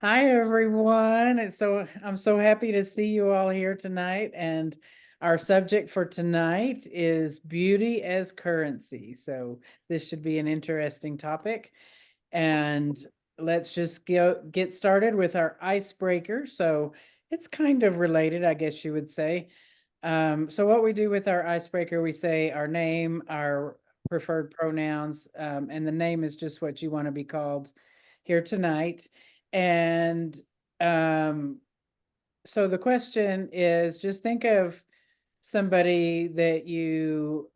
Hi, everyone. I'm so happy to see you all here tonight. And our subject for tonight is beauty as currency. So this should be an interesting topic. And let's just get started with our icebreaker. So it's kind of related, I guess you would say. So what we do with our icebreaker, we say our name, our preferred pronouns, and the name is just what you want to be called here tonight. And so the question is, just think of somebody that you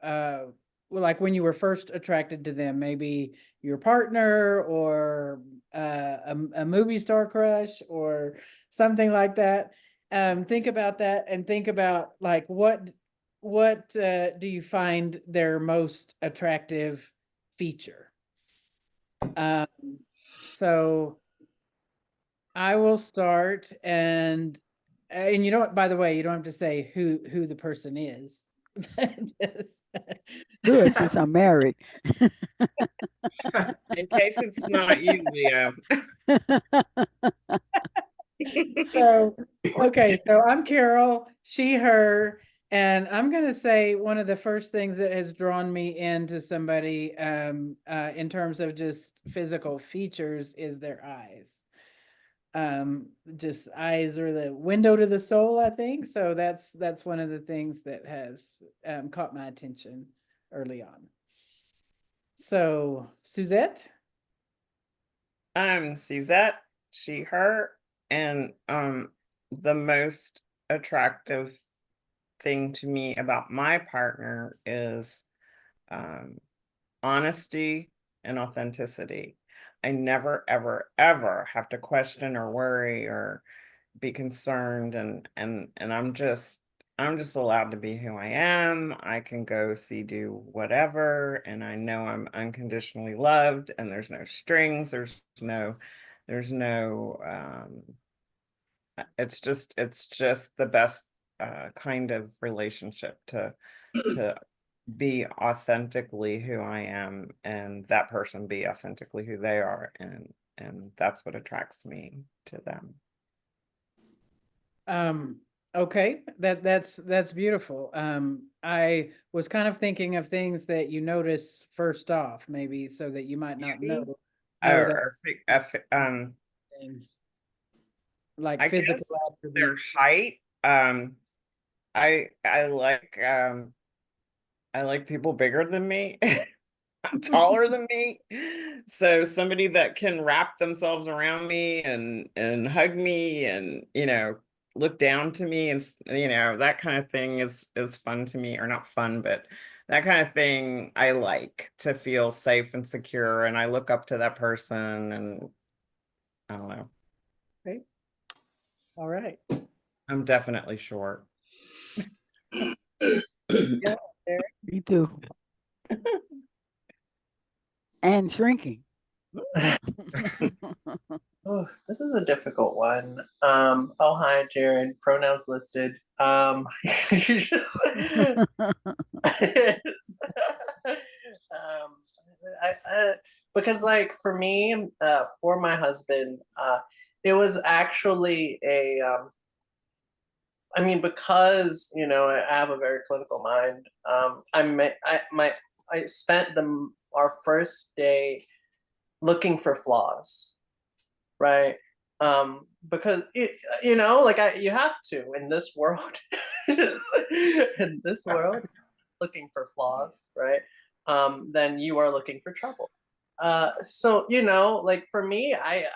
like when you were first attracted to them, maybe your partner or a movie star crush or something like that. Think about that and think about like what do you find their most attractive feature? Um, so I will start, and you know what, by the way, you don't have to say who the person is. Good, since I'm married. In case it's not you, Leo. So, okay, so I'm Carol, she, her, and I'm going to say one of the first things that has drawn me into somebody in terms of just physical features is their eyes. Just eyes are the window to the soul, I think. So that's one of the things that has caught my attention early on. So, Suzette? I'm Suzette, she, her, and the most attractive thing to me about my partner is honesty and authenticity. I never, ever, ever have to question or worry or be concerned, and I'm just allowed to be who I am. I can go see do whatever, and I know I'm unconditionally loved, and there's no strings, there's no it's just the best kind of relationship to be authentically who I am, and that person be authentically who they are, and that's what attracts me to them. Okay, that's beautiful. I was kind of thinking of things that you notice first off, maybe so that you might not Beauty know that things like I physical guess their attributes. height. I I like um I like people bigger than me, taller than me. So somebody that can wrap themselves around me and hug me and look down to me, and that kind of thing is fun to me, or not fun, but that kind of thing I like to feel safe and secure, and I look up to that person, and I don't know. Okay, all right. I'm definitely short. Yeah, there. Me too. And shrinking. Oh, this is a difficult one. Oh, hi, Jared. Pronouns listed. You just, I, because like for me, for my husband, it was actually I mean, because I have a very clinical mind. I spent our first day looking for flaws, right? Because like you have to in this world, in this world, looking for flaws, right? Then you are looking for trouble. So like for me, I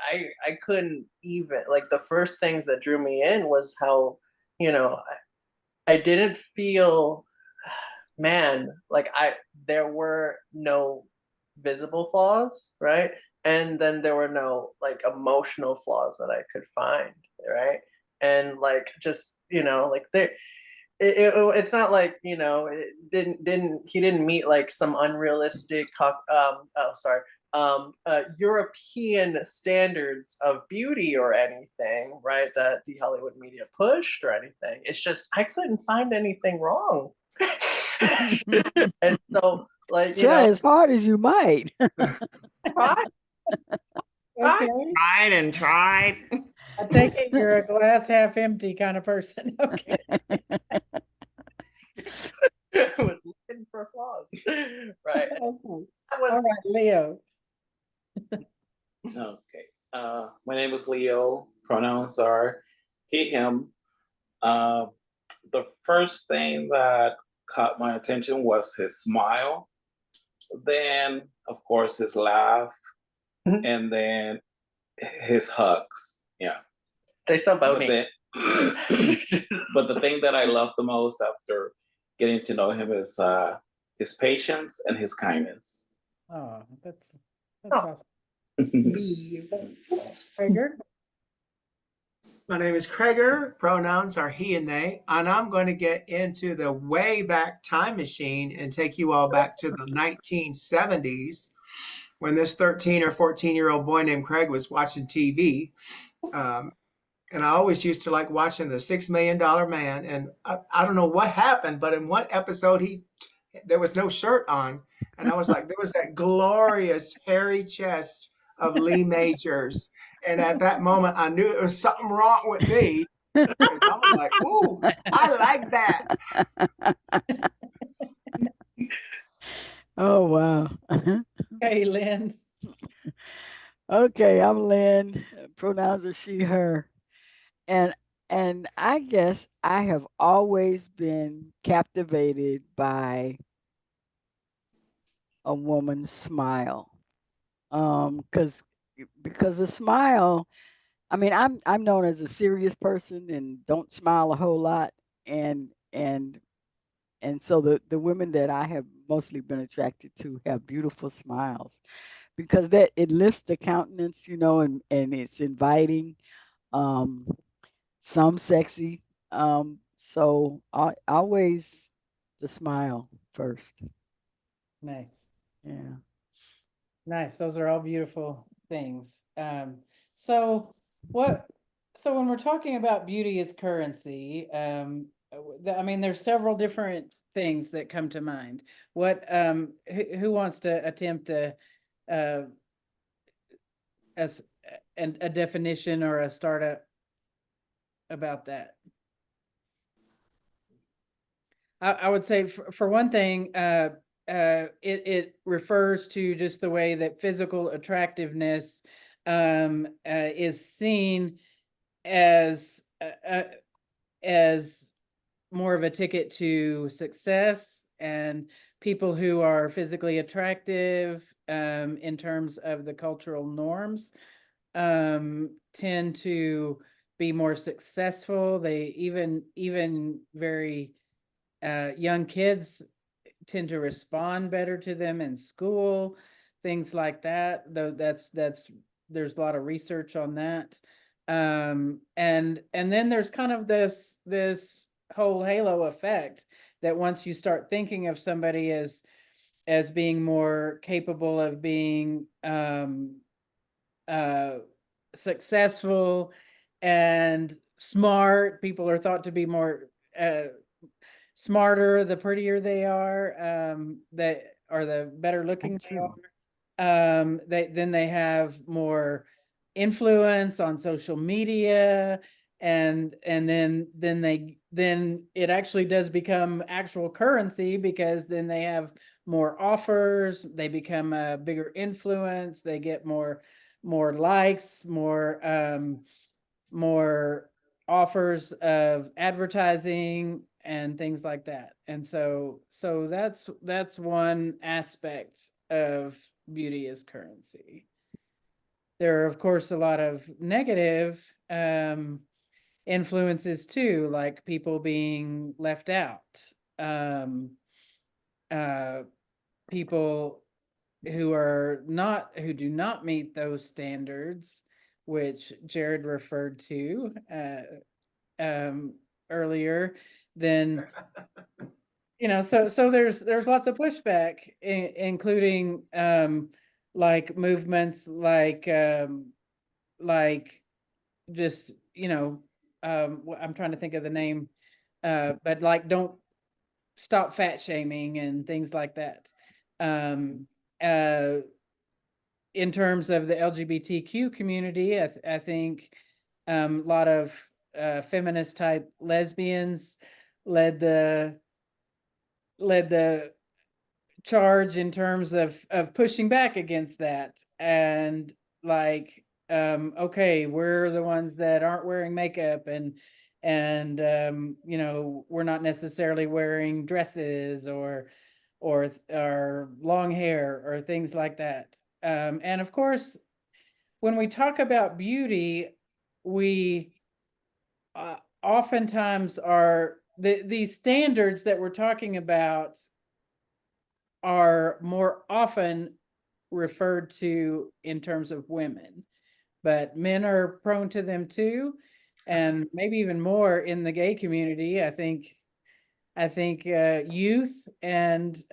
couldn't even like the first things that drew me in was how I didn't feel, man, like there were no visible flaws, right? And then there were no like emotional flaws that I could find, right? And like just like it's not like it didn't he didn't meet like some unrealistic oh sorry European standards of beauty or anything, right? That the Hollywood media pushed or anything. It's just I couldn't find anything wrong. And so like Try as hard as you might. try Okay, Tried and tried. I take it you're a glass half empty kind of person. Okay. Was looking for flaws. Right. Okay. That All was right, Leo. Okay. My name is Leo. Pronouns are he, him. Uh, the first thing that caught my attention was his smile. Then, of course, his laugh, Mhm. and then his hugs. Yeah. they so But bony. then, but the thing that I love the most after getting to know him is his patience and his kindness. Oh, that's Oh. awesome. Trigger. My name is Krager. Pronouns are he and they. And I'm going to get into the way back time machine and take you all back to the 1970s when this 13 or 14-year-old boy named Craig was watching TV. And I always used to like watching the $6 Million Man. And I don't know what happened, but in one episode, there was no shirt on. And I was like, there was that glorious hairy chest of Lee Majors. And at that moment, I knew there was something wrong with me. Because I was like, ooh, I like that. Oh, wow. Okay, Lynn. Okay, I'm Lynn. Pronouns are she, her. And I guess I have always been captivated by a woman's smile. Because a smile, I mean, I'm known as a serious person and don't smile a whole lot. And so the women that I have mostly been attracted to have beautiful smiles because that it lifts the countenance, and it's inviting. Um, some sexy. So I always the smile first. Nice. Yeah. Nice. Those are all beautiful things. So what, so when we're talking about beauty as currency, I mean, there's several different things that come to mind. What, who wants to attempt to, as a definition or a startup about that? I would say for one thing, it refers to just the way that physical attractiveness is seen as as more of a ticket to success, and people who are physically attractive in terms of the cultural norms tend to be more successful. They even very young kids tend to respond better to them in school, things like that. Though that's there's a lot of research on that. And then there's kind of this whole halo effect that once you start thinking of somebody as being more capable of being successful and smart, people are thought to be more smarter the prettier they are, that or the better looking they True. are. Then they have more influence on social media, and then it actually does become actual currency, because then they have more offers, they become a bigger influence, they get more likes, more offers of advertising and things like that. And so that's one aspect of beauty as currency. There are, of course, a lot of negative influences too, like people being left out, people who do not meet those standards, which Jared referred to earlier, then so there's lots of pushback, including like movements like just I'm trying to think of the name, but like don't stop fat shaming and things like that. in terms of the LGBTQ community, I think a lot of feminist type lesbians led the charge in terms of pushing back against that, and like, okay, we're the ones that aren't wearing makeup, and you know, we're not necessarily wearing dresses or long hair or things like that. And of course, when we talk about beauty, we oftentimes are these standards that we're talking about are more often referred to in terms of women, but men are prone to them too, and maybe even more in the gay community. I think youth and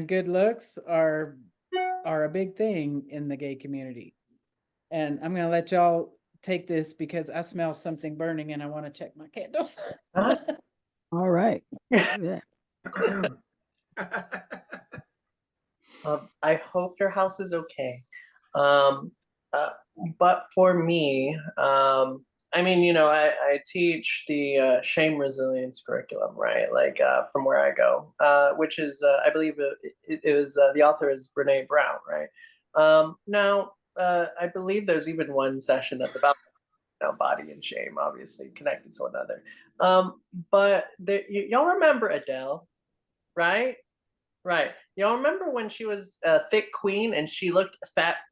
good looks are a big thing in the gay community. And I'm gonna let y'all take this because I smell something burning and I want to check my candles. All right. Yeah. I hope your house is okay. But for me, I mean, you know, I teach the shame resilience curriculum, right? Like from where I go, which is, I believe it was, the author is Brene Brown, right? Now, I believe there's even one session that's about, you know, body and shame, obviously connected to another. But y'all remember Adele, right? Right. Y'all remember when she was a thick queen and she looked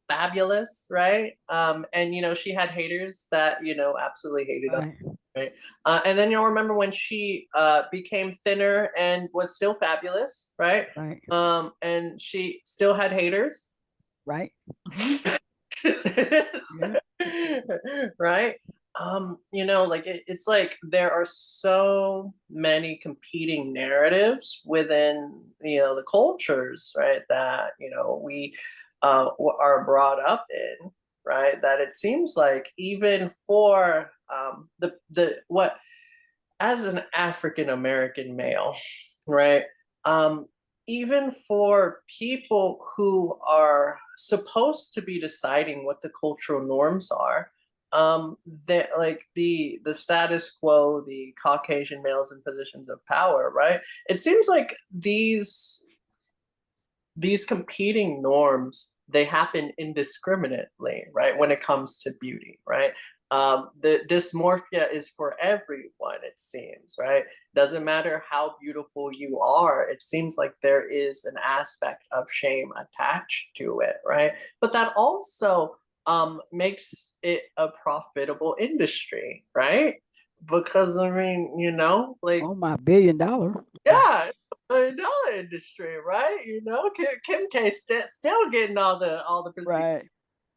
fabulous, right? And you know, she had haters that, you know, absolutely hated her, right? And then y'all remember when she became thinner and was still fabulous, right? Right. And she still had haters. Right. Right. You know, like it's like there are so many competing narratives within, you know, the cultures, right, that, you know, we are brought up in, right, that it seems like even for the what, as an African American male, right, even for people who are supposed to be deciding what the cultural norms are, that like the status quo, the Caucasian males in positions of power, right? It seems like these competing norms, they happen indiscriminately, right, when it comes to beauty, right? The dysmorphia is for everyone, it seems, right? Doesn't matter how beautiful you are, it seems like there is an aspect of shame attached to it, right? But that also makes it a profitable industry, right? Because I mean, you know, like, Oh, my $1 billion. yeah, $1 billion industry, right? You know, Kim K still getting all the procedures. Right.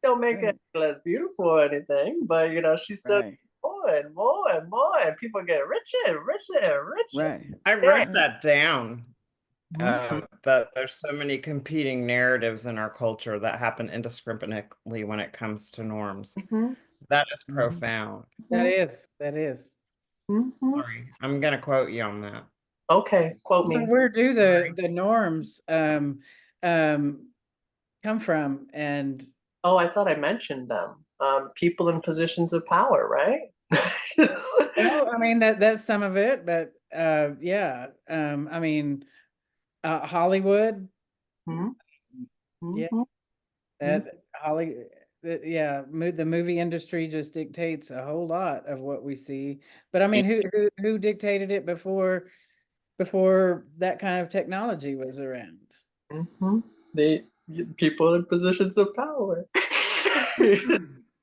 Don't make Right. it less beautiful or anything, but you know, she's still Right. more and more and more, and people get richer and richer and richer. Right. I Yeah. wrote that down. Mhm. That there's so many competing narratives in our culture that happen indiscriminately when it comes to norms. Mhm. That is Mhm. profound. That is. Mhm. Sorry, I'm gonna quote you on that. Okay, quote So me. where do Sorry. the norms come from? And Oh, I thought I mentioned them. People in positions of power, right? well, I mean that's some of it, but yeah, I mean Hollywood, Mhm. yeah, Mhm. that yeah, the movie industry just dictates a whole lot of what we see. But I mean, who dictated it before that kind of technology was around? Mhm. The people in positions of power.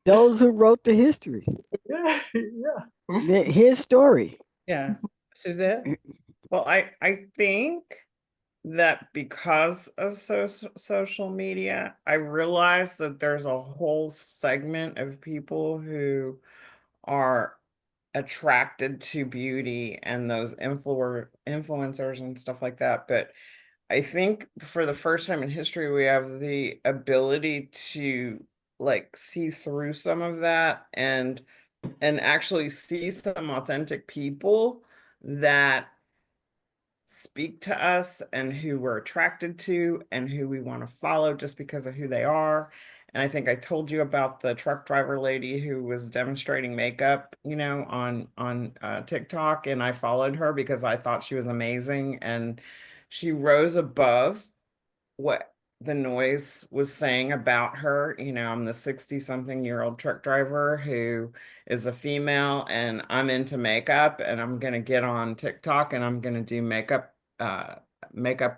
Those who wrote the history, Yeah, yeah. his story. Yeah, Suzette. Well, I think that because of social media, I realized that there's a whole segment of people who are attracted to beauty and those influencers and stuff like that. But I think for the first time in history, we have the ability to like see through some of that and actually see some authentic people that speak to us and who we're attracted to and who we want to follow just because of who they are. And I think I told you about the truck driver lady who was demonstrating makeup, on TikTok, and I followed her because I thought she was amazing, and she rose above what the noise was saying about her. I'm the 60-something-year-old truck driver who is a female, and I'm into makeup, and I'm going to get on TikTok and I'm going to do makeup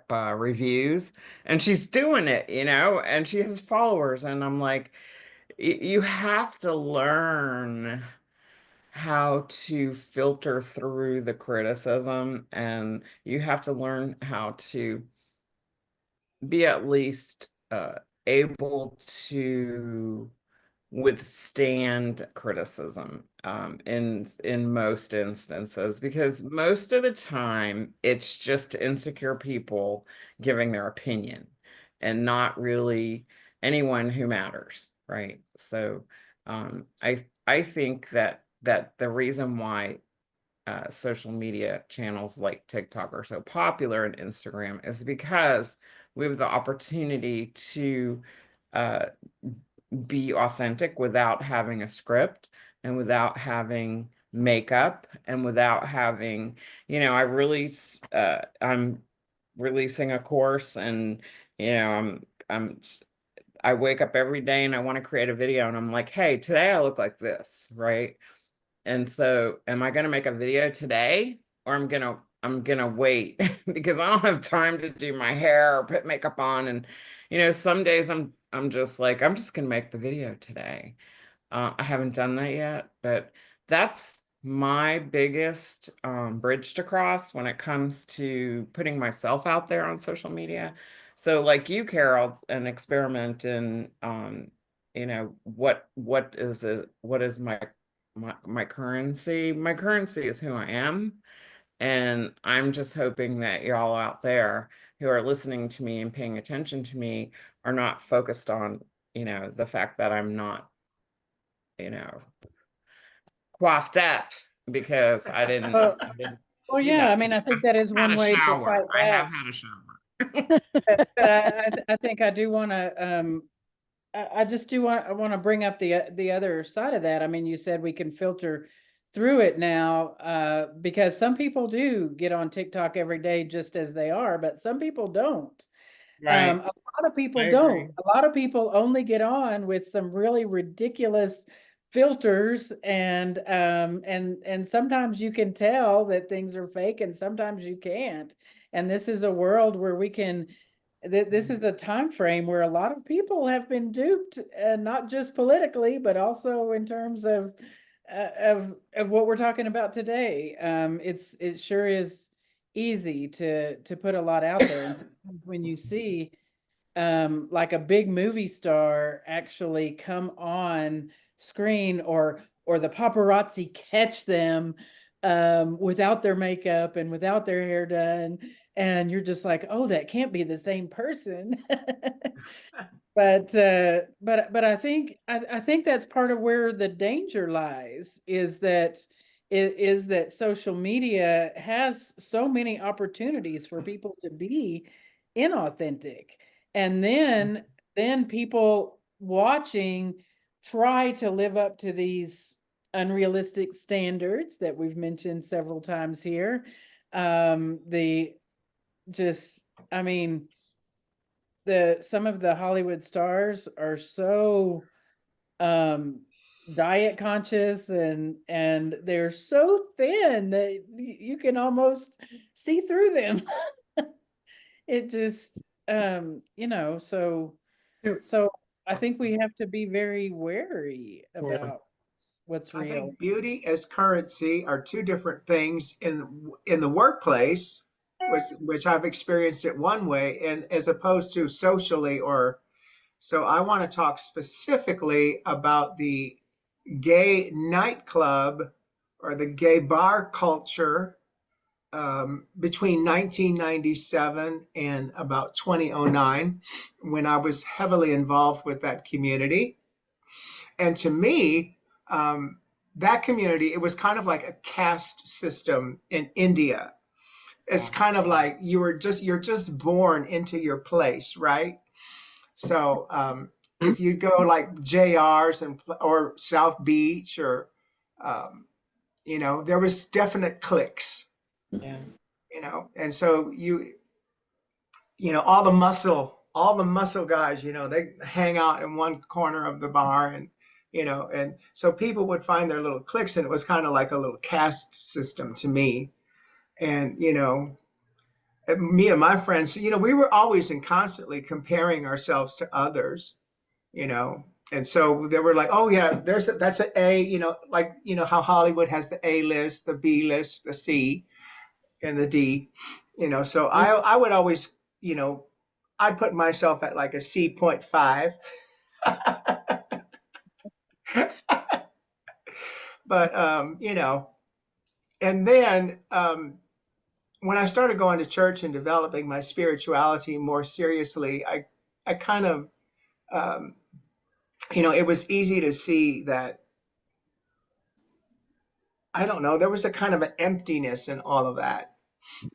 reviews. And she's doing it, and she has followers. And I'm like, you have to learn how to filter through the criticism, and you have to learn how to be at least able to withstand criticism, in most instances, because most of the time it's just insecure people giving their opinion and not really anyone who matters, right? So I think that the reason why social media channels like TikTok are so popular, and Instagram, is because we have the opportunity to uh, be authentic without having a script and without having makeup and without having, I'm releasing a course, and I'm I wake up every day and I want to create a video, and I'm like, hey, today I look like this, right? And so am I going to make a video today, or I'm going to wait because I don't have time to do my hair or put makeup on. And some days I'm just like, I'm just going to make the video today. I haven't done that yet, but that's my biggest bridge to cross when it comes to putting myself out there on social media. So like you, Carol, an experiment in what is my currency. My currency is who I am. And I'm just hoping that y'all out there who are listening to me and paying attention to me are not focused on, the fact that I'm not, you know, coiffed up because Well, I didn't well, do yeah, I that mean, today. I think that is I had one a way to shower. fight I have back. had a shower. But I think I do want to, I just do want to bring up the other side of that. I mean, you said we can filter through it now, because some people do get on TikTok every day just as they are, but some people don't. Right. A lot of people I don't. agree. A lot of people only get on with some really ridiculous filters, and sometimes you can tell that things are fake, and sometimes you can't. And this is a world where we can. This is a time frame where a lot of people have been duped, not just politically, but also in terms of what we're talking about today. It sure is easy to put a lot out there, and sometimes when you see like a big movie star actually come on screen, or the paparazzi catch them without their makeup and without their hair done, and you're just like, oh, that can't be the same person. But I think that's part of where the danger lies, is that social media has so many opportunities for people to be inauthentic, and then people watching try to live up to these unrealistic standards that we've mentioned several times here. The just I mean, some of the Hollywood stars are so um diet conscious, and they're so thin that you can almost see through them. It just so I think we have to be very wary about what's I real. think beauty as currency are two different things in the workplace, which I've experienced it one way, and as opposed to socially. Or so I want to talk specifically about the gay nightclub or the gay bar culture between 1997 and about 2009, when I was heavily involved with that community. And to me, that community, it was kind of like a caste system in India. it's kind of like you're just born into your place, right? So if you go like JR's or South Beach or there was definite cliques, Yeah. and so all the muscle guys, they hang out in one corner of the bar, and so people would find their little cliques, and it was kind of like a little caste system to me. And me and my friends, we were always and constantly comparing ourselves to others, and so they were like, oh yeah, that's an A, like how Hollywood has the A list, the B list, the C, and the D, so I would always, I'd put myself at like a C.5. But and then when I started going to church and developing my spirituality more seriously, I kind of it was easy to see that, I don't know, there was a kind of an emptiness in all of that,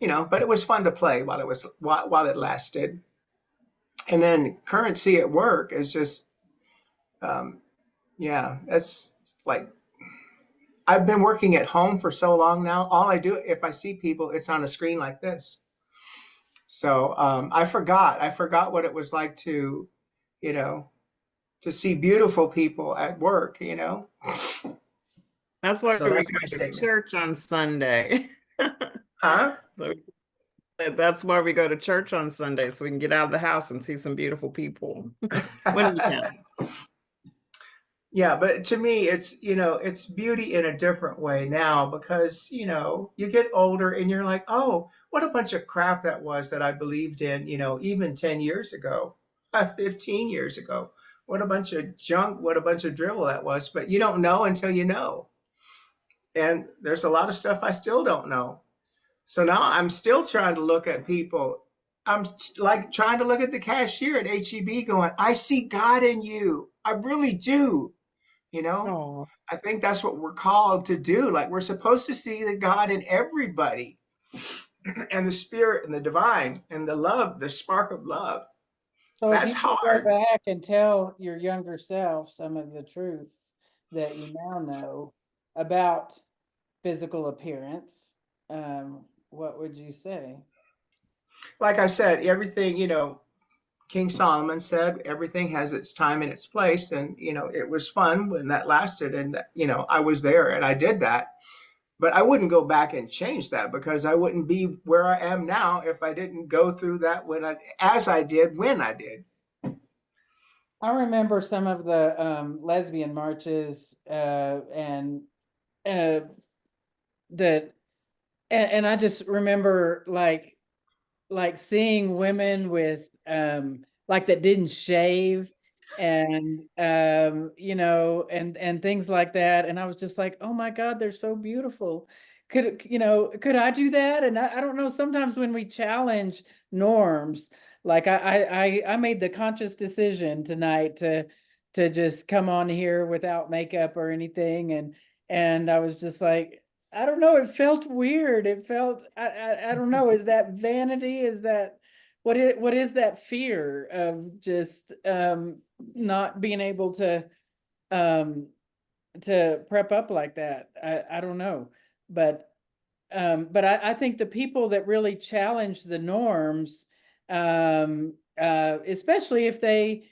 but it was fun to play while it lasted. And then currency at work is just yeah, that's like, I've been working at home for so long now. All I do, if I see people, it's on a screen like this. So I forgot what it was like to, you know, to see beautiful people at work, That's why So we that's go my to statement. church on Sunday. Huh? So that's why we go to church on Sunday, so we can get out of the house and see some beautiful people when we can. Yeah, but to me, it's beauty in a different way now because, you get older and you're like, oh, what a bunch of crap that was that I believed in, even 10 years ago, 15 years ago. What a bunch of junk, what a bunch of dribble that was. But you don't know until you know. And there's a lot of stuff I still don't know. So now I'm still trying to look at people. I'm like trying to look at the cashier at HEB going, I see God in you. I really do. You know, Oh, I think that's what we're called to do. Like we're supposed to see the God in everybody and the spirit and the divine and the love, the spark of love. So if That's you could go hard. back and tell your younger self some of the truths that you now know about physical appearance, what would you say? Like I said, everything, King Solomon said everything has its time and its place. And, it was fun when that lasted. And, I was there and I did that. But I wouldn't go back and change that because I wouldn't be where I am now if I didn't go through that as I did when I did. I remember some of the lesbian marches and uh, that, and I just remember like seeing women with like that didn't shave and and things like that, and I was just like, oh my God, they're so beautiful. Could I do that? And I don't know, sometimes when we challenge norms, like I made the conscious decision tonight to just come on here without makeup or anything, and I was just like, I don't know, it felt weird. It felt, I don't know, is that vanity? Is that what is that fear of just not being able to prep up like that? I don't know. But I think the people that really challenge the norms, especially if they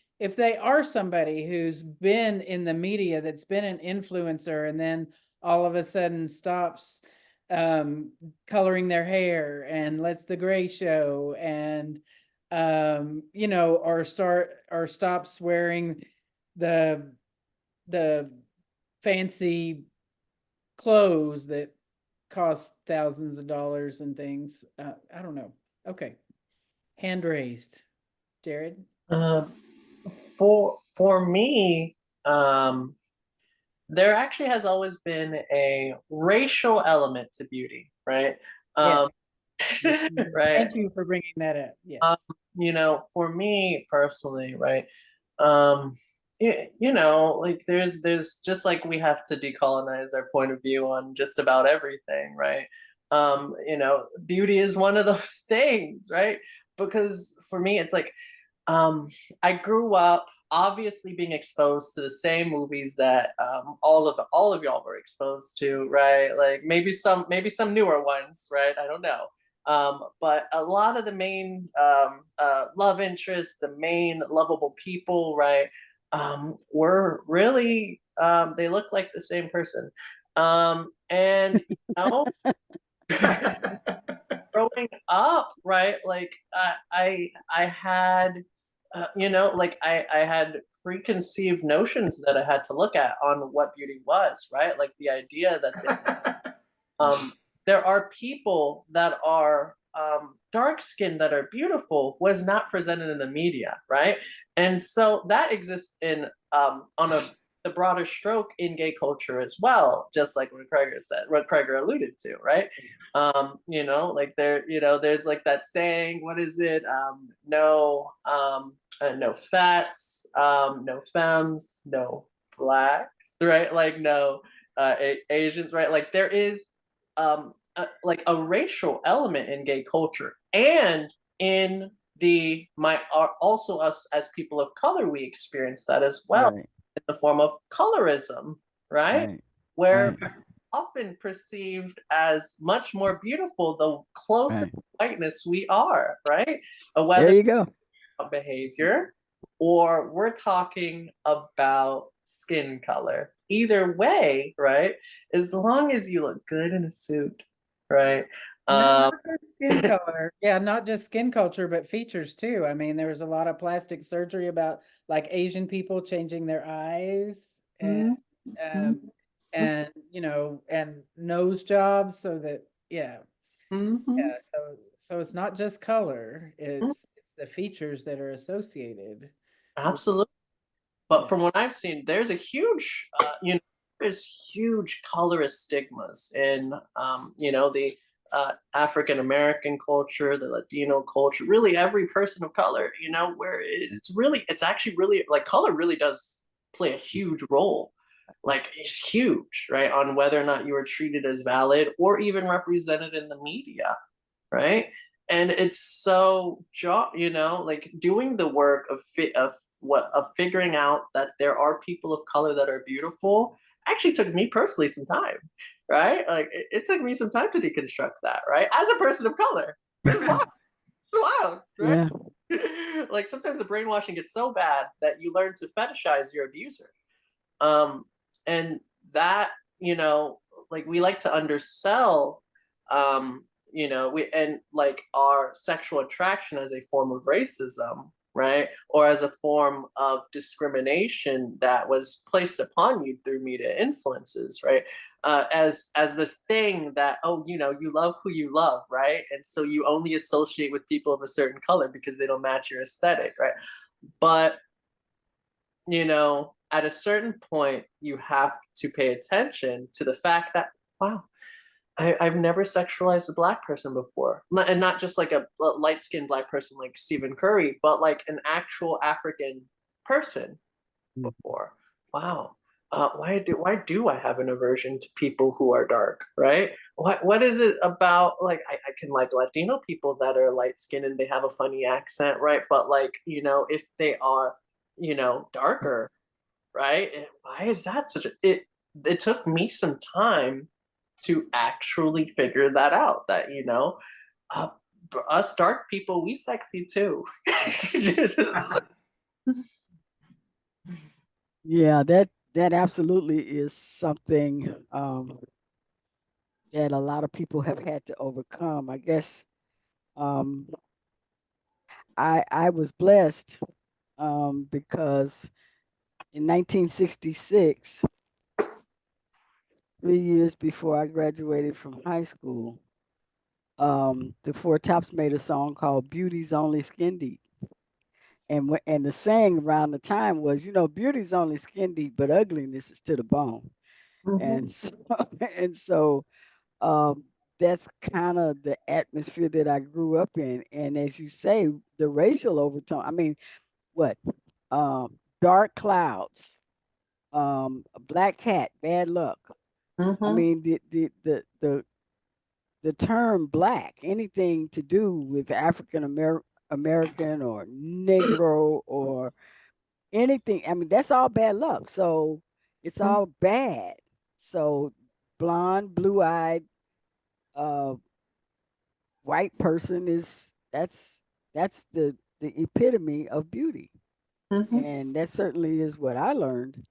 are somebody who's been in the media, that's been an influencer, and then all of a sudden stops coloring their hair and lets the gray show, and or stops wearing the fancy clothes that cost thousands of dollars and things. I don't know. Okay. Hand raised. Jared? For me, there actually has always been a racial element to beauty, right? Yes. Right. Thank you for bringing that up. Yes. For me personally, right? Like there's just like we have to decolonize our point of view on just about everything, right? Beauty is one of those things, right? Because for me, it's like, I grew up obviously being exposed to the same movies that all of y'all were exposed to, right? Like maybe some newer ones, right? I don't know. But a lot of the main love interests, the main lovable people, right, were really they look like the same person. And growing up, right, like I had like I had preconceived notions that I had to look at on what beauty was, right? Like the idea that there are people that are dark skinned that are beautiful was not presented in the media, right? And so that exists in on the broader stroke in gay culture as well, just like what Kreger alluded to, right? Like there's like that saying, what is it? No fats, no femmes, no blacks, right? Like no Asians, right? Like there is like a racial element in gay culture, and in also us as people of color, we experience that as well, Right. in the form of colorism, right? Right. Where Right. often perceived as much more beautiful the closer Right. to whiteness we are, right? There Whether you go. behavior or we're talking about skin color. Either way, right? As long as you look good in a suit, right? No, not just skin color. Yeah, not just skin culture, but features too. I mean, there was a lot of plastic surgery about like Asian people changing their eyes and and and nose jobs so that yeah. Yeah, so it's not just color, it's the features that are associated with Absolutely. But yeah. from what I've seen, there's a huge, there's huge colorist stigmas in, the African American culture, the Latino culture, really every person of color, where it's actually really like color really does play a huge role. Like it's huge, right, on whether or not you are treated as valid or even represented in the media, right? And it's so like doing the work of figuring out that there are people of color that are beautiful actually took me personally some time, right? Like it took me some time to deconstruct that, right? As a person of color, this is wild, it's wild, right? Yeah. Like sometimes the brainwashing gets so bad that you learn to fetishize your abuser, and that like we like to undersell we and like our sexual attraction as a form of racism, right, or as a form of discrimination that was placed upon you through media influences, right, as this thing that you love who you love, right, and so you only associate with people of a certain color because they don't match your aesthetic, right? But at a certain point, you have to pay attention to the fact that, wow, I've never sexualized a black person before. And not just like a light skinned black person like Stephen Curry, but like an actual African person before. Wow. Why do I have an aversion to people who are dark, right? What is it about, like I can like Latino people that are light skinned and they have a funny accent, right? But like, if they are, darker, right? Why is that such a it took me some time to actually figure that out, that uh, us dark people, we sexy too. Just- Yeah, that absolutely is something that a lot of people have had to overcome. I guess um, I was blessed because in 1966, 3 years before I graduated from high school, the Four Tops made a song called "Beauty's Only Skin Deep," and the saying around the time was, beauty's only skin deep, but ugliness is to the bone. And so, and so that's kind of the atmosphere that I grew up in. And as you say, the racial overtone. I mean, what? Dark clouds, a black cat, bad luck. I Mhm. mean, the the term black, anything to do with African American or Negro or anything, I mean, that's all bad luck. So it's all bad. So blonde, blue-eyed, uh, white person is that's the epitome of beauty. Mhm. And that certainly is what I learned,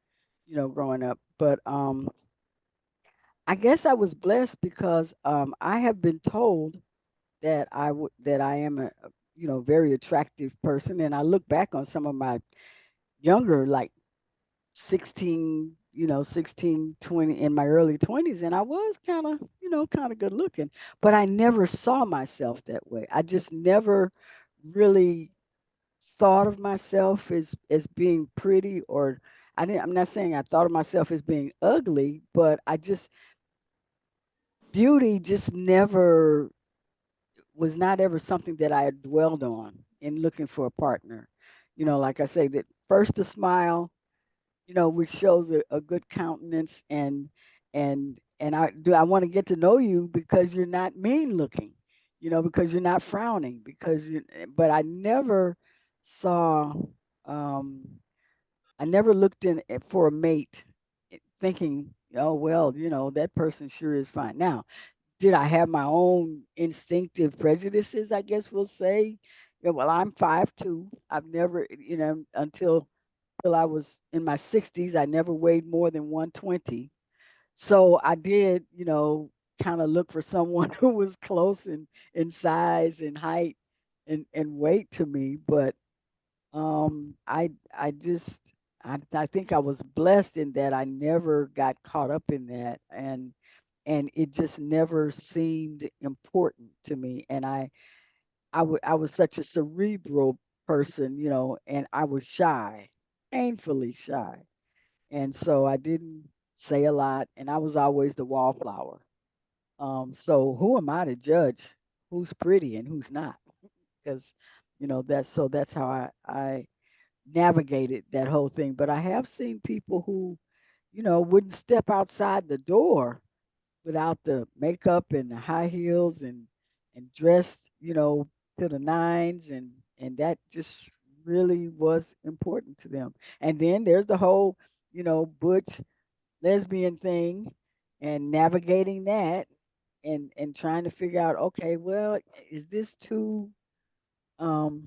growing up. But I guess I was blessed because I have been told that that I am a very attractive person, and I look back on some of my younger, like 16, 16, 20, in my early 20s, and I was kind of good looking, but I never saw myself that way. I just never really thought of myself as being pretty, or I'm not saying I thought of myself as being ugly, but I just beauty just never was not ever something that I had dwelled on in looking for a partner. Like I say, that first the smile, which shows a good countenance, and I want to get to know you because you're not mean looking, because you're not frowning, but saw um I never looked in for a mate thinking, oh well, that person sure is fine. Now, did I have my own instinctive prejudices, I guess we'll say? Yeah, well, I'm 5'2". I've never, until I was in my 60s, I never weighed more than 120. So I did, kind of look for someone who was close in size and height and weight to me. But I just I think I was blessed in that I never got caught up in that, and it just never seemed important to me. And I was such a cerebral person, and I was shy, painfully shy. And so I didn't say a lot, and I was always the wallflower. So who am I to judge who's pretty and who's not? Because, that's how I navigated that whole thing. But I have seen people who, wouldn't step outside the door without the makeup and the high heels and dressed, to the nines, and that just really was important to them. And then there's the whole, butch lesbian thing and navigating that and trying to figure out, okay, well, is this um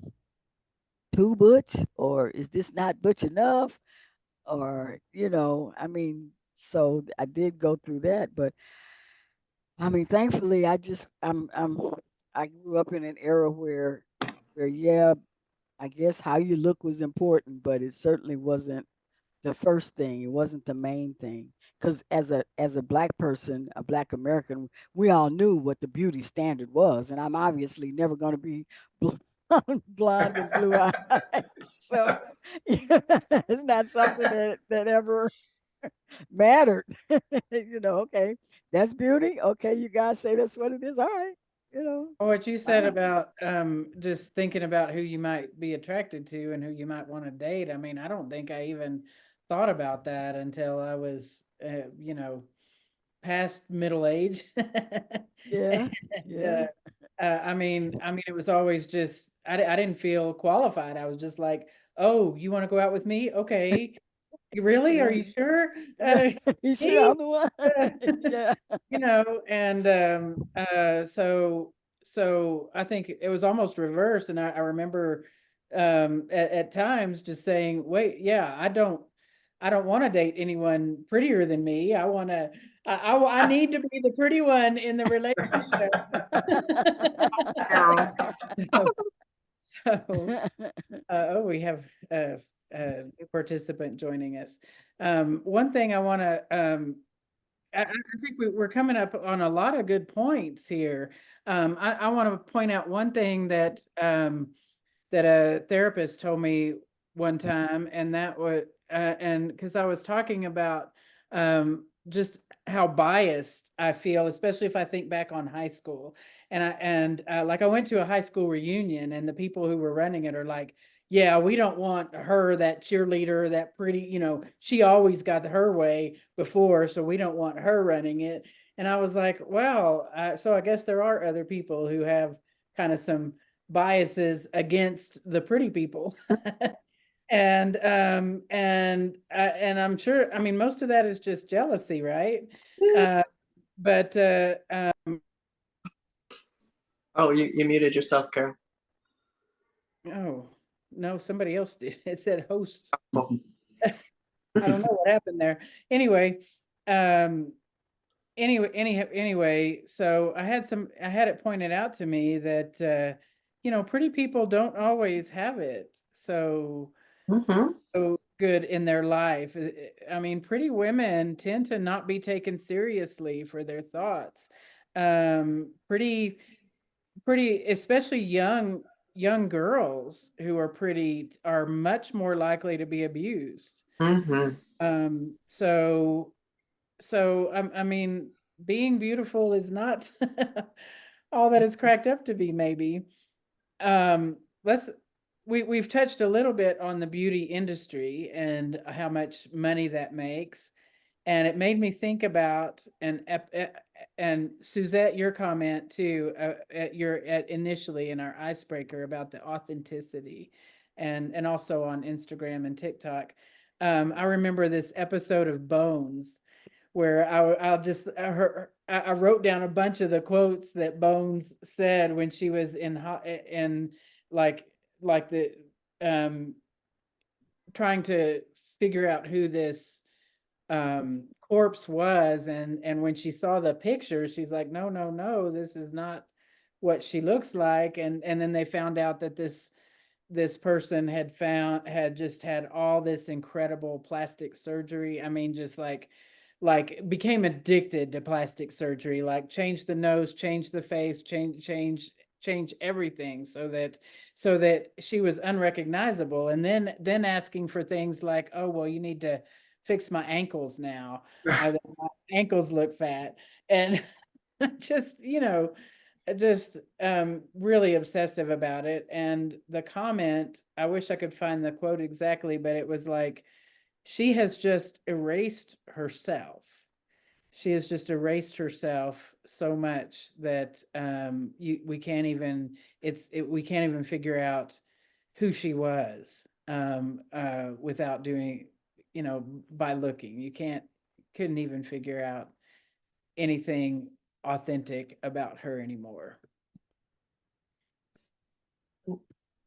too butch, or is this not butch enough? Or, I mean, so I did go through that, but I mean, thankfully, I grew up in an era where yeah, I guess how you look was important, but it certainly wasn't the first thing. It wasn't the main thing. Because as a black person, a black American, we all knew what the beauty standard was, and I'm obviously never going to be blonde and blue eyed. So it's not something that ever mattered. Okay, that's beauty. Okay, you guys say that's what it is. All right, What you said fine. about just thinking about who you might be attracted to and who you might want to date. I mean, I don't think I even thought about that until I was, past middle age. Yeah, And, yeah. I mean, it was always just I didn't feel qualified. I was just like, oh, you want to go out with me? Okay. You really? Are Yeah. you sure? Yeah. You sure Me? I'm the one? Uh, Yeah. and so I think it was almost reverse. And I remember at times just saying, wait, yeah, I don't want to date anyone prettier than me. I need to be the pretty one in the relationship. Girl. So, so oh, we have a new participant joining us. One thing I want to I think we're coming up on a lot of good points here. I want to point out one thing that a therapist told me one time, and that was, and because I was talking about just how biased I feel, especially if I think back on high school, like I went to a high school reunion, and the people who were running it are like, yeah, we don't want her, that cheerleader, that pretty, she always got her way before, so we don't want her running it. And I was like, wow, so I guess there are other people who have kind of some biases against the pretty people. And I'm sure, I mean, most of that is just jealousy, right? But Oh, you muted yourself, Karen. oh no, somebody else did. It said host. Oh. I don't know what happened there. Anyway, anyway, so I had it pointed out to me that pretty people don't always have it so good in their life. I mean, pretty women tend to not be taken seriously for their thoughts. Pretty, especially young girls who are pretty are much more likely to be abused. So I mean, being beautiful is not all that it's cracked up to be, maybe. We've touched a little bit on the beauty industry and how much money that makes. And it made me think about, and Suzette, your comment too, at initially in our icebreaker about the authenticity, and also on Instagram and TikTok. I remember this episode of Bones where I wrote down a bunch of the quotes that Bones said when she was in like the trying to figure out who this corpse was, and when she saw the picture, she's like, no, this is not what she looks like. And then they found out that this person had just had all this incredible plastic surgery. I mean, just like became addicted to plastic surgery, like change the nose, change the face, change everything so that she was unrecognizable. And then asking for things like, oh, well, you need to fix my ankles now. My ankles look fat. And just, really obsessive about it. And the comment, I wish I could find the quote exactly, but it was like, she has just erased herself. She has just erased herself so much that we can't even figure out who she was without doing, by looking. Couldn't even figure out anything authentic about her anymore.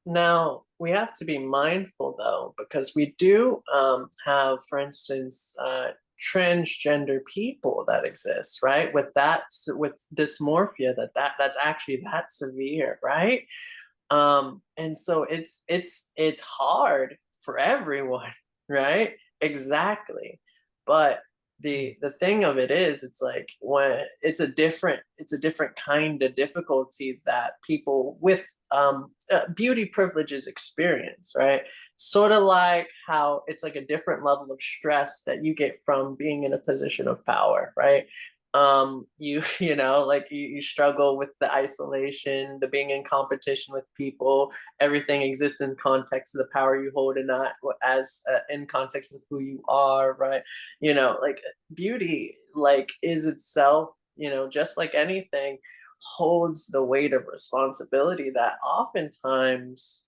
Now, we have to be mindful, though, because we do have, for instance, transgender people that exist, right? With dysmorphia, that's actually that severe, right? And so it's hard for everyone, right? Exactly. But the thing of it is, it's like when it's a different kind of difficulty that people with beauty privileges experience, right? Sort of like how it's like a different level of stress that you get from being in a position of power, right? You struggle with the isolation, the being in competition with people. Everything exists in context of the power you hold and not as in context with who you are, right? Like beauty is itself, just like anything, holds the weight of responsibility that oftentimes,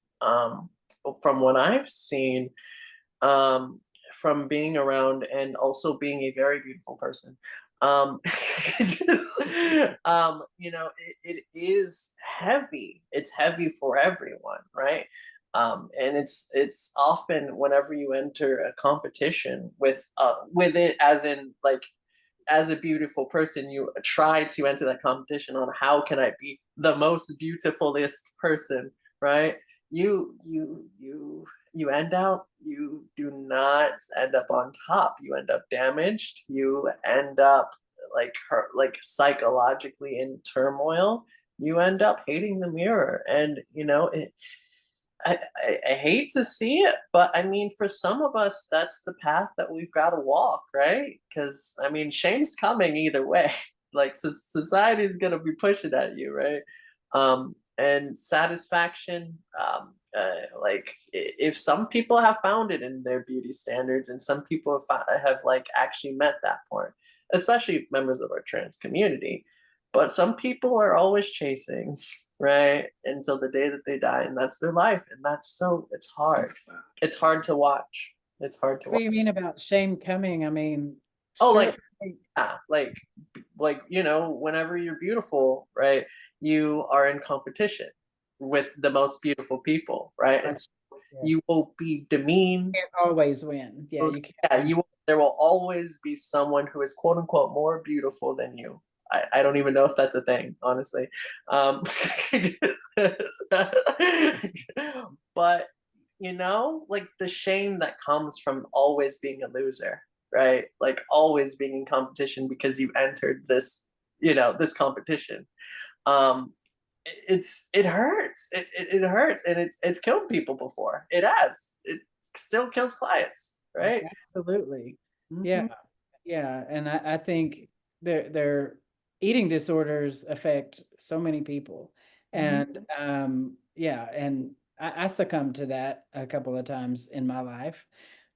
from what I've seen, from being around and also being a very beautiful person, it is heavy. It's heavy for everyone, right? And it's often whenever you enter a competition with it, as in like, as a beautiful person, you try to enter that competition on how can I be the most beautifulest person, right? You do not end up on top. You end up damaged. You end up hurt, psychologically in turmoil. You end up hating the mirror, and I hate to see it, but I mean, for some of us, that's the path that we've got to walk, right? Because I mean, shame's coming either way. Like society's gonna be pushing at you, right? and satisfaction. Like if some people have found it in their beauty standards, and some people have like actually met that point, especially members of our trans community. But some people are always chasing, right, until the day that they die, and that's their life, and it's hard. It's hard to watch. It's hard to What do watch. you mean about shame coming? I mean, Oh, sure, like yeah, like you know, whenever you're beautiful, right, you are in competition with the most beautiful people, right? And so yeah. you will be demeaned. Can't always win. Yeah, you can't. Yeah, there will always be someone who is quote unquote more beautiful than you. I don't even know if that's a thing, honestly. But you know, like the shame that comes from always being a loser, right? Like always being in competition because you entered this, you know, this competition. It hurts. It hurts, and it's killed people before. It has. It still kills clients, right? Absolutely. Mhm. Yeah. Yeah. And I think their eating disorders affect so many people. And yeah, and I succumbed to that a couple of times in my life.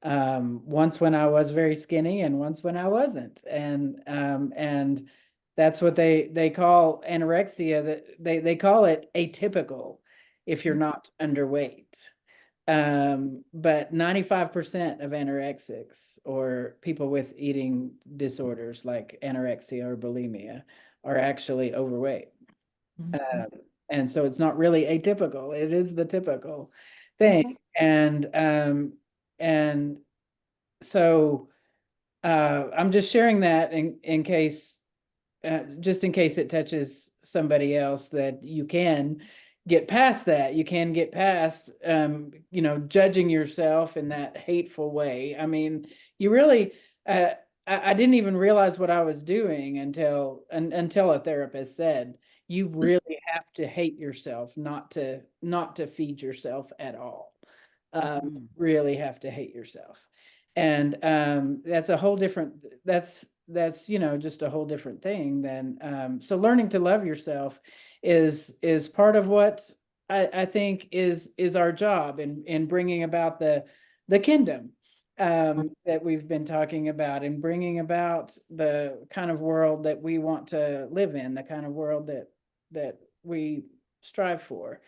Once when I was very skinny and once when I wasn't. And that's what they call anorexia, that they call it atypical if you're not underweight. But 95% of anorexics or people with eating disorders like anorexia or bulimia are actually overweight. And so it's not really atypical, it is the typical thing. And so I'm just sharing that in case, just in case it touches somebody else, that you can get past that. You can get past, you know, judging yourself in that hateful way. I mean, you really, I didn't even realize what I was doing until a therapist said, you really have to hate yourself, not to feed yourself at all. Really have to hate yourself. And that's a whole different, that's you know, just a whole different thing than so learning to love yourself is part of what I think is our job in bringing about the kingdom that we've been talking about, and bringing about the kind of world that we want to live in, the kind of world that we strive for.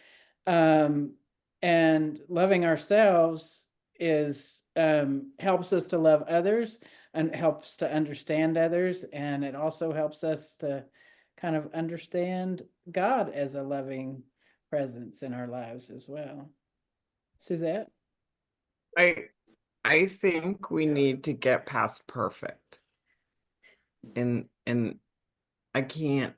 And loving ourselves is helps us to love others and helps to understand others, and it also helps us to kind of understand God as a loving presence in our lives as well. Suzette? I think we need to get past perfect. And I can't,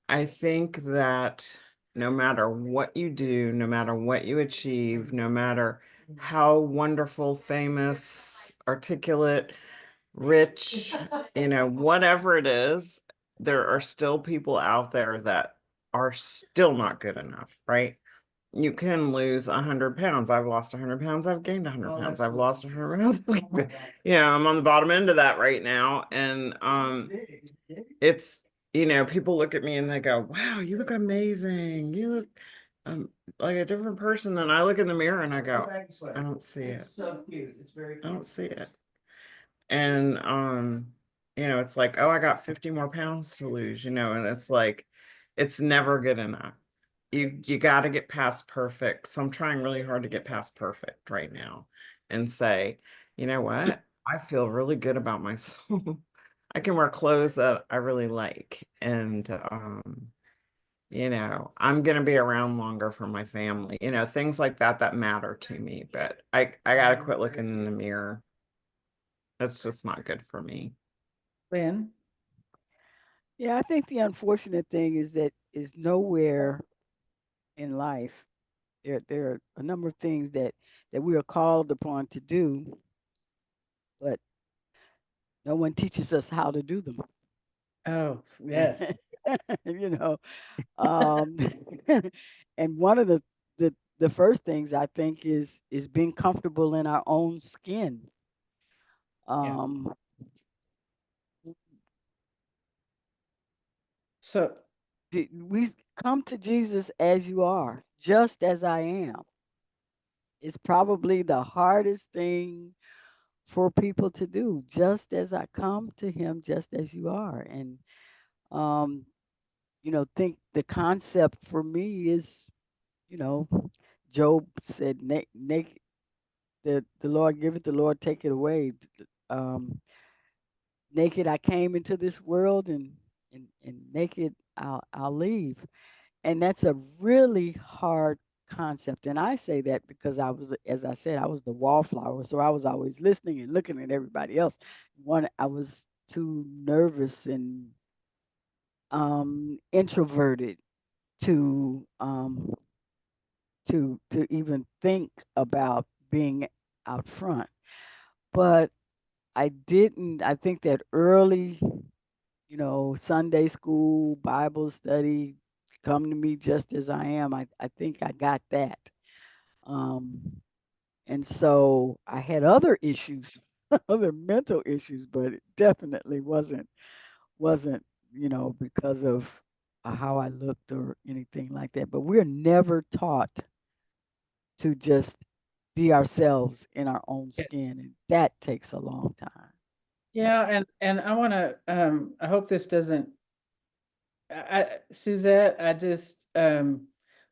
I think that no matter what you do, no matter what you achieve, no matter how wonderful, famous, articulate, rich, you know, whatever it is, there are still people out there that are still not good enough, right? You can lose 100 pounds. I've lost 100 pounds. I've gained 100 pounds. I've lost 100 pounds. Yeah, I'm on the bottom end of that right now. And it's, you know, people look at me and they go, wow, you look amazing. You look like a different person. And I look in the mirror and I go, I don't see it. I don't see it. And you know, it's like, oh, I got 50 more pounds to lose, you know, and it's like, it's never good enough. You got to get past perfect. So I'm trying really hard to get past perfect right now and say, you know what? I feel really good about myself. I can wear clothes that I really like. And you know, I'm gonna be around longer for my family, you know, things like that matter to me. But I gotta quit looking in the mirror. That's just not good for me. Lynn? Yeah, I think the unfortunate thing is that is nowhere in life there are a number of things that we are called upon to do, but no one teaches us how to do them. Oh, yes. You know, um, and one of the first things I think is being comfortable in our own skin. So We come to Jesus as you are, just as I am. It's probably the hardest thing for people to do, just as I come to him, just as you are. And, um, think the concept for me is, you know, Job said, naked, the Lord give it, the Lord take it away. Um, Naked I came into this world, and naked I'll leave. And that's a really hard concept. And I say that because I was, as I said, I was the wallflower. So I was always listening and looking at everybody else. I was too nervous and introverted to even think about being out front. But I think that early, Sunday school, Bible study, come to me just as I am. I think I got that. Um, and so I had other issues, other mental issues, but it definitely wasn't, because of how I looked or anything like that. But we're never taught to just be ourselves in our own Yes. skin, and that takes a long time. Yeah, and I want to I hope this doesn't Suzette, I just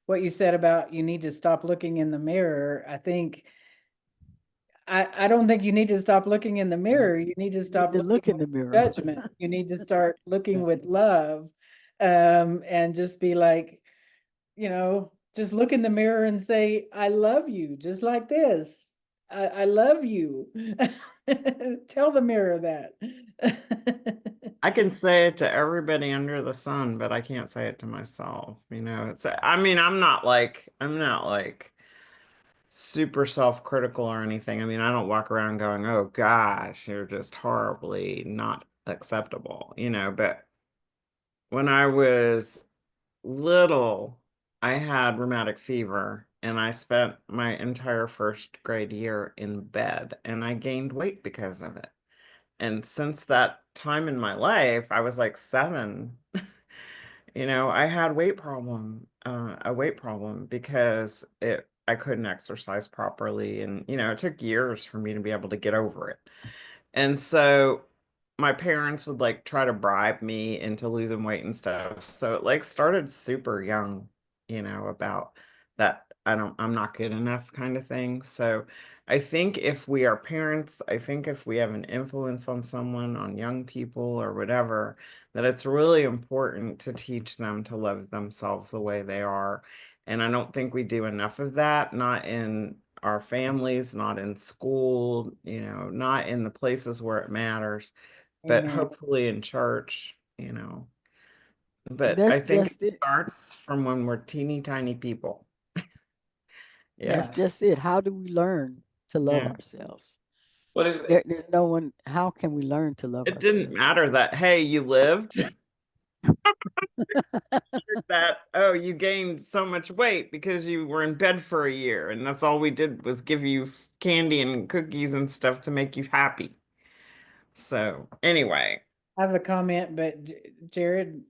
what you said about you need to stop looking in the mirror, I think I don't think you need to stop looking in the mirror. You need to You stop need to looking look in with the mirror. judgment. You need to start looking with love, and just be like, just look in the mirror and say, I love you, just like this. I love you. Tell the mirror that. I can say it to everybody under the sun, but I can't say it to myself. I'm not like super self-critical or anything. I mean, I don't walk around going, "Oh gosh, you're just horribly not acceptable," but when I was little, I had rheumatic fever and I spent my entire first grade year in bed and I gained weight because of it. And since that time in my life, I was like 7. I had a weight problem because I couldn't exercise properly. And, it took years for me to be able to get over it. And so my parents would like try to bribe me into losing weight and stuff. So it like started super young, about that I'm not good enough kind of thing. So I think if we are parents, I think if we have an influence on someone, on young people or whatever, that it's really important to teach them to love themselves the way they are. And I don't think we do enough of that, not in our families, not in school, not in the places where it matters, but Amen. hopefully in church. And But I that's think it just it. starts from when we're teeny tiny people. That's Yeah. just it. How do we learn to love Yeah. ourselves? What is There's no one. How can we learn to love It didn't ourselves? matter that, hey, you lived. That, oh, you gained so much weight because you were in bed for a year and that's all we did was give you candy and cookies and stuff to make you happy. So anyway, I have a comment, but Jared,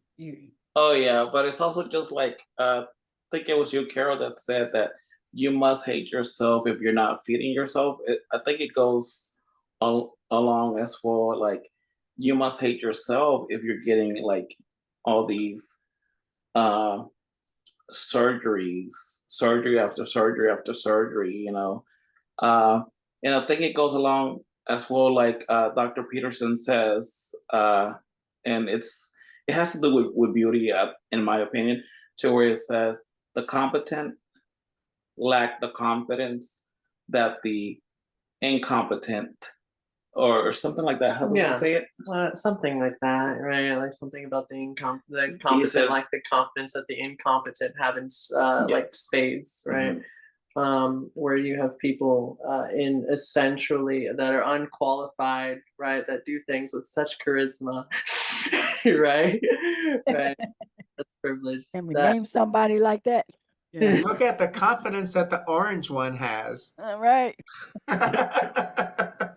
Oh yeah, but it's also just like I think it was you, Carol, that said that you must hate yourself if you're not feeding yourself. I think it goes along as for like you must hate yourself if you're getting like all these uh surgeries, surgery after surgery after surgery. Uh, and I think it goes along as well, like Dr. Peterson says, and it has to do with beauty, in my opinion, to where it says the competent lack the confidence that the incompetent, or something like that. How does Yeah. he say it? Something like that, right? Like something about the He competent, says, like the confidence that the incompetent have in like yes. spades, right? Mhm. Where you have people in essentially that are unqualified, right? That do things with such charisma, right? Right. That's privilege. Can we That name somebody like that? Yeah. Look at the confidence that the orange one has. All right. well, I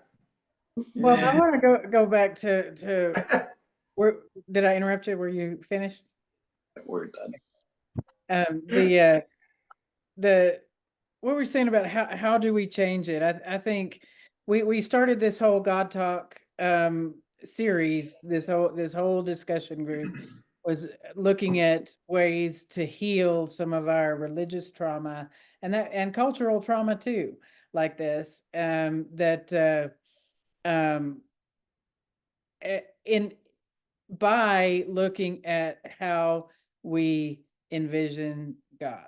Yeah. want to go back to where did I interrupt you? Were you finished? We're done. The what we're saying about how do we change it? I think we started this whole God Talk series, this whole discussion group was looking at ways to heal some of our religious trauma and cultural trauma too, like this. In by looking at how we envision God.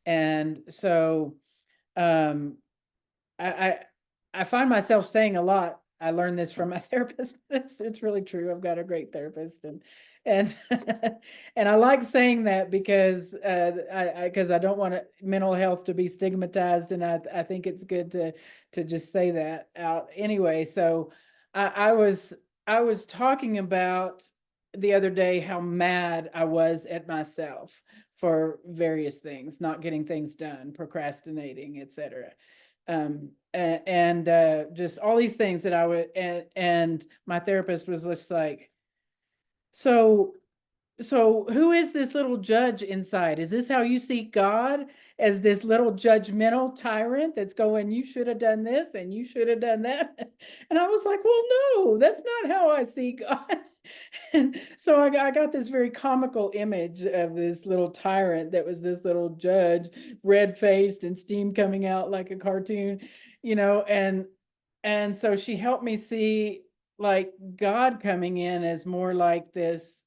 And so I find myself saying a lot. I learned this from my therapist, but it's really true. I've got a great therapist, and and I like saying that because I don't want mental health to be stigmatized, and I think it's good to just say that out anyway. So I was talking about the other day how mad I was at myself for various things, not getting things done, procrastinating, etc. And just all these things that I would, and my therapist was just like, so who is this little judge inside? Is this how you see God, as this little judgmental tyrant that's going, you should have done this and you should have done that? And I was like, well, no, that's not how I see God. And so I got this very comical image of this little tyrant that was this little judge, red-faced and steam coming out like a cartoon, and so she helped me see like God coming in as more like this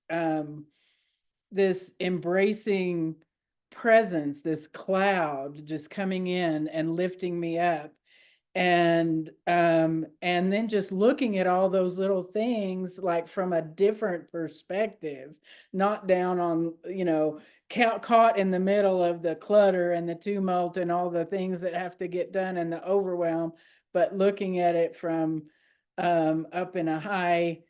this embracing presence, this cloud just coming in and lifting me up. And then just looking at all those little things like from a different perspective, not down on, caught in the middle of the clutter and the tumult and all the things that have to get done and the overwhelm, but looking at it from up in a high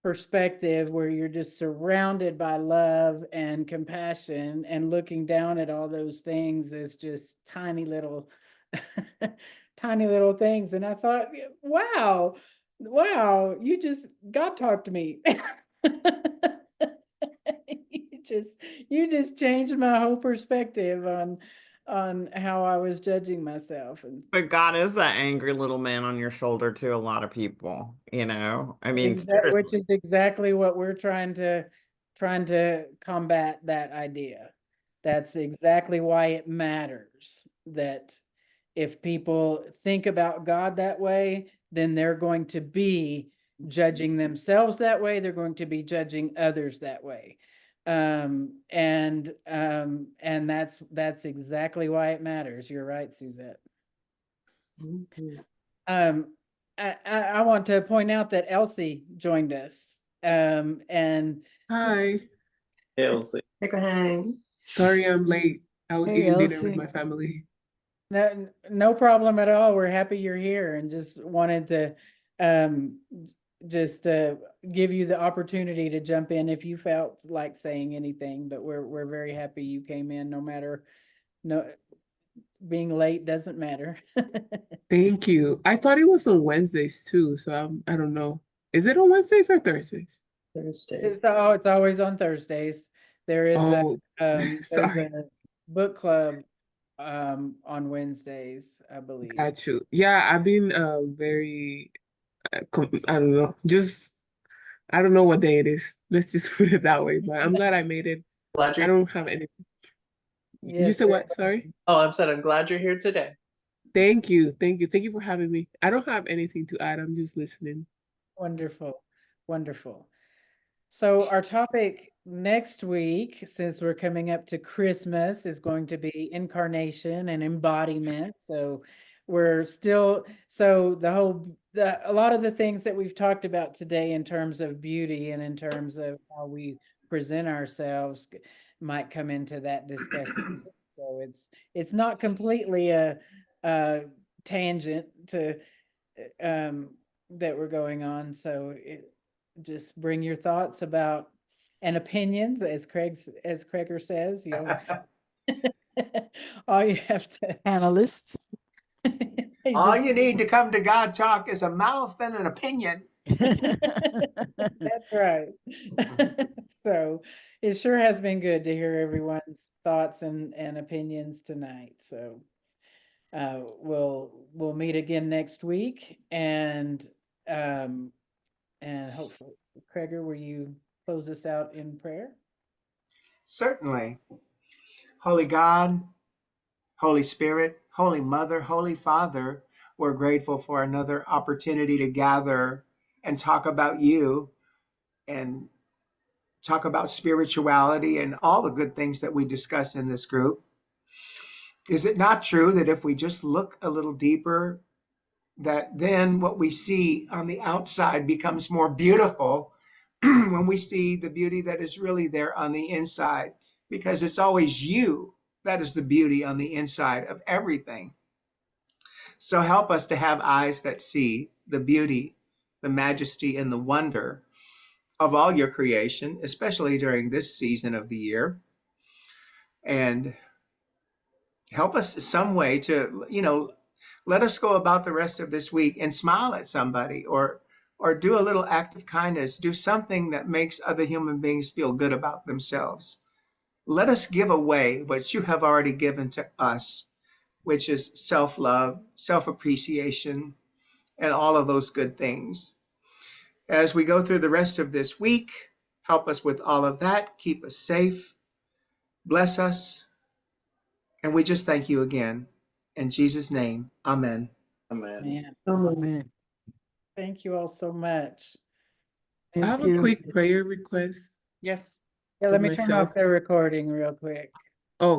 perspective where you're just surrounded by love and compassion, and looking down at all those things as just tiny little tiny little things. And I thought, wow, you just God talked to me. you just changed my whole perspective on how I was judging myself. And But God is that angry little man on your shoulder to a lot of people, I mean, which seriously. is exactly what we're trying to combat, that idea. That's exactly why it matters that if people think about God that way, then they're going to be judging themselves that way. They're going to be judging others that way. And that's exactly why it matters. You're right, Suzette. I want to point out that Elsie joined us. And Hi. Elsie. Sorry I'm late. I was Hey, eating dinner with Elsie. my family. no problem at all. We're happy you're here, and just wanted to just give you the opportunity to jump in if you felt like saying anything. But we're very happy you came in. Being late doesn't matter. Thank you. I thought it was on Wednesdays too, so I don't know. Is it on Wednesdays or Thursdays? Thursday. It's always on Thursdays. There is Oh, there's sorry. a book club on Wednesdays, I believe. Got you. Yeah, I've been very I don't know. I don't know what day it is. Let's just put it that way. But I'm glad I made it. Glad I you're. don't have anything. You Yes, said what? Sorry. Oh, I'm glad you're here today. Thank you. Thank you. Thank you for having me. I don't have anything to add. I'm just listening. wonderful, wonderful. So our topic next week, since we're coming up to Christmas, is going to be incarnation and embodiment. So we're still, so a lot of the things that we've talked about today in terms of beauty and in terms of how we present ourselves might come into that discussion. So it's not completely a tangent to that we're going on. So just bring your thoughts about and opinions, as Kreger says. All you have to Panelists. All you need to come to God Talk is a mouth and an opinion. That's right. So it sure has been good to hear everyone's thoughts and opinions tonight. So we'll meet again next week, and hopefully, Kreger, will you close us out in prayer? Certainly. Holy God, Holy Spirit, Holy Mother, Holy Father, we're grateful for another opportunity to gather and talk about you and talk about spirituality and all the good things that we discuss in this group. Is it not true that if we just look a little deeper, that then what we see on the outside becomes more beautiful when we see the beauty that is really there on the inside? Because it's always you that is the beauty on the inside of everything. So help us to have eyes that see the beauty, the majesty, and the wonder of all your creation, especially during this season of the year. And help us some way to, let us go about the rest of this week and smile at somebody, or do a little act of kindness, do something that makes other human beings feel good about themselves. Let us give away what you have already given to us, which is self-love, self-appreciation, and all of those good things. As we go through the rest of this week, help us with all of that. Keep us safe. Bless us. And we just thank you again. In Jesus' name, amen. Amen. Man, Amen. thank you all so much. I have Thank a you. quick prayer request Yes. Yeah, for let me turn myself. off the recording real quick. Oh,